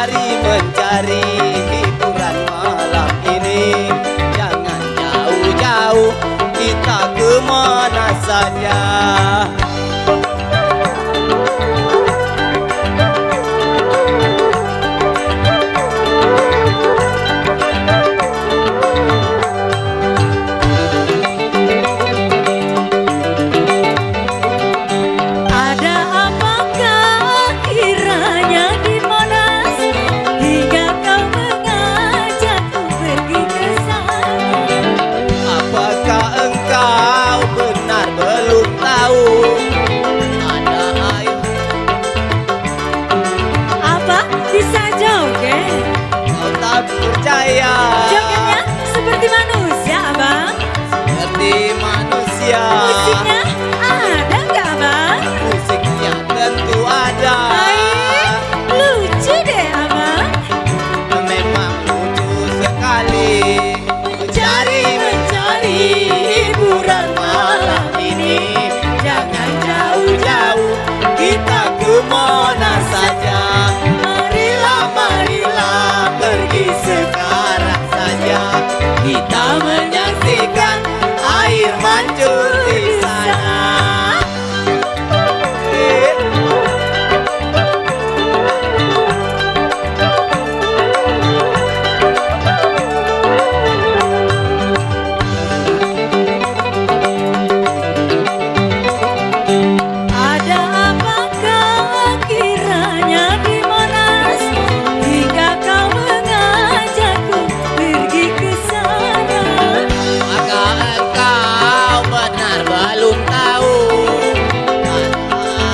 mencari hiburan malam ini. Jangan jauh-jauh, kita kemana saja. Percaya jogetnya seperti manusia abang, seperti manusia. musiknya ada nggak abang? Musiknya tentu ada. Lucu deh abang, memang lucu sekali. Mencari hiburan malam ini. Jangan jauh-jauh, kita kemana saja. Marilah pergi sekarang saja. Kita menyaksikan air mancur di sana. ada apakah kiranya di Monas hingga kau mengajakku pergi ke sana? Maka engkau benar belum tahu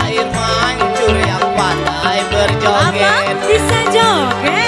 air mancur yang pandai Abang berjoget. bisa joget?